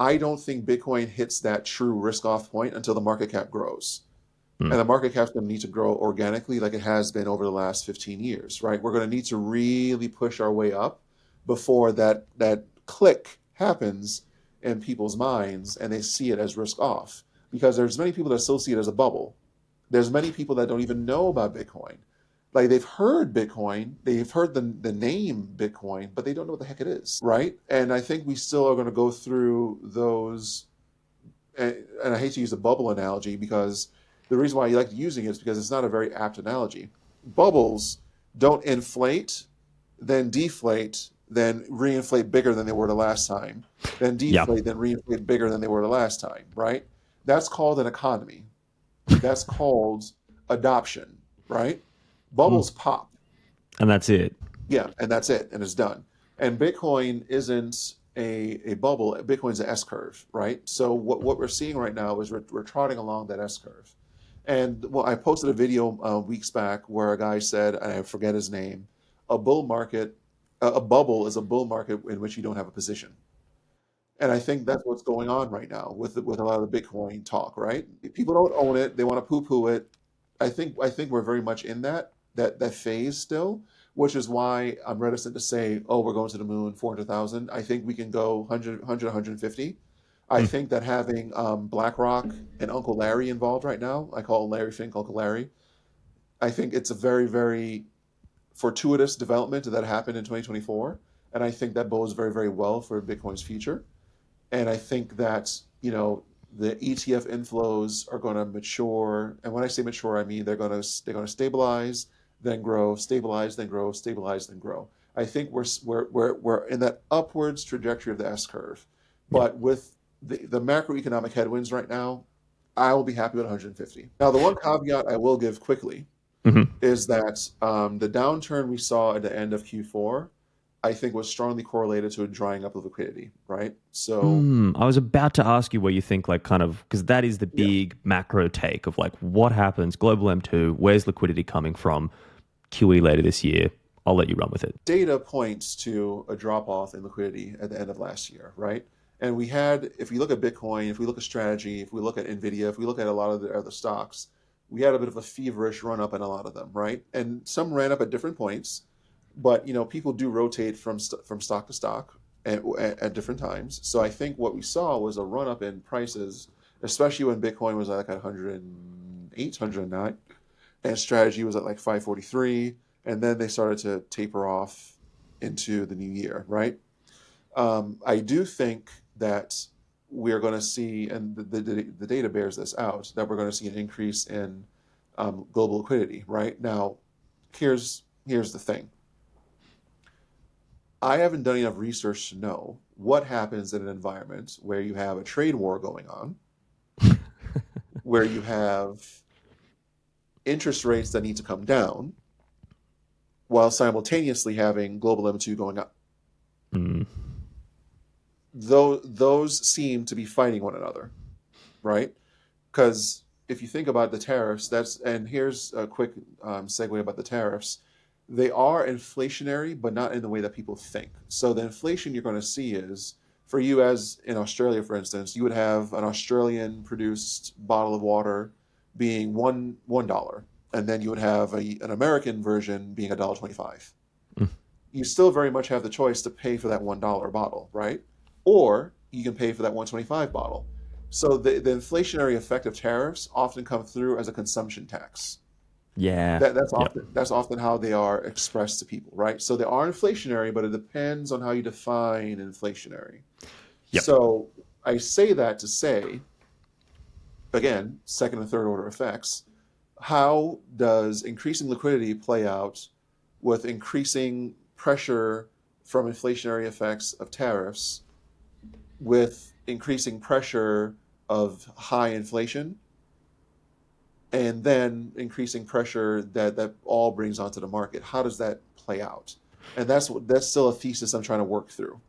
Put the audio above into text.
I don't think Bitcoin hits that true risk off point until the market cap grows. Mm. And the market cap's going to need to grow organically like it has been over the last 15 years, right? We're going to need to really push our way up before that click happens in people's minds and they see it as risk off. Because there's many people that still see it as a bubble. There's many people that don't even know about Bitcoin. Like they've heard Bitcoin, they've heard the name Bitcoin, but they don't know what the heck it is, right? And I think we still are going to go through those, and I hate to use the bubble analogy because the reason why I like using it is because it's not a very apt analogy. Bubbles don't inflate, then deflate, then reinflate bigger than they were the last time, then Yeah. deflate, then reinflate bigger than they were the last time, right? That's called an economy. That's called adoption, right? Mm. Bubbles pop. And that's it. Yeah, and that's it, and it's done. And Bitcoin isn't a bubble. Bitcoin's an S curve, right? So what we're seeing right now is we're trotting along that S curve. And well, I posted a video weeks back where a guy said, and I forget his name, a bull market, a bubble is a bull market in which you don't have a position. And I think that's what's going on right now with a lot of the Bitcoin talk, right? People don't own it; they want to poo-poo it. I think we're very much in that phase still, which is why I'm reticent to say, "Oh, we're going to the moon, 400,000." I think we can go 100, 150. I Mm. think that having BlackRock and Uncle Larry involved right now, I call Larry Fink Uncle Larry. I think it's a very, very fortuitous development that happened in 2024, and I think that bodes very, very well for Bitcoin's future. And I think that, the ETF inflows are going to mature. And when I say mature, I mean they're going to stabilize, then grow, stabilize, then grow, stabilize, then grow. I think we're in that upwards trajectory of the S curve. Yeah. But with the macroeconomic headwinds right now, I will be happy with 150. Now, the one caveat I will give quickly Hmm. is that the downturn we saw at the end of Q4, I think was strongly correlated to a drying up of liquidity, right? So, I was about to ask you where you think, like, kind of, because that is the yeah, big macro take of like what happens, global M2, where's liquidity coming from, QE later this year. I'll let you run with it. data points to a drop off in liquidity at the end of last year, right? And we had, if we look at Bitcoin, if we look at strategy, if we look at Nvidia, if we look at a lot of the other stocks, we had a bit of a feverish run up in a lot of them, right? And some ran up at different points, but people do rotate from stock to stock at different times. So I think what we saw was a run up in prices, especially when Bitcoin was like at 108, 109, and strategy was at like 543, and then they started to taper off into the new year, right? I do think that we're going to see, and the data bears this out, that we're going to see an increase in global liquidity, right? Now, here's the thing. I haven't done enough research to know what happens in an environment where you have a trade war going on, where you have interest rates that need to come down, while simultaneously having global M2 going up. Mm. Those seem to be fighting one another, right? Because if you think about the tariffs, and here's a quick segue about the tariffs. They are inflationary, but not in the way that people think. So the inflation you're going to see is, for you as in Australia, for instance, you would have an Australian produced bottle of water being $1, and then you would have an American version being $1.25. Mm. You still very much have the choice to pay for that $1 bottle, right? Or you can pay for that 125 bottle. So the inflationary effect of tariffs often come through as a consumption tax. Yeah. That's Yep. often how they are expressed to people, right? So they are inflationary, but it depends on how you define inflationary. Yep. So I say that to say, again, second and third order effects. How does increasing liquidity play out with increasing pressure from inflationary effects of tariffs, with increasing pressure of high inflation, and then increasing pressure that all brings onto the market? How does that play out? And that's still a thesis I'm trying to work through.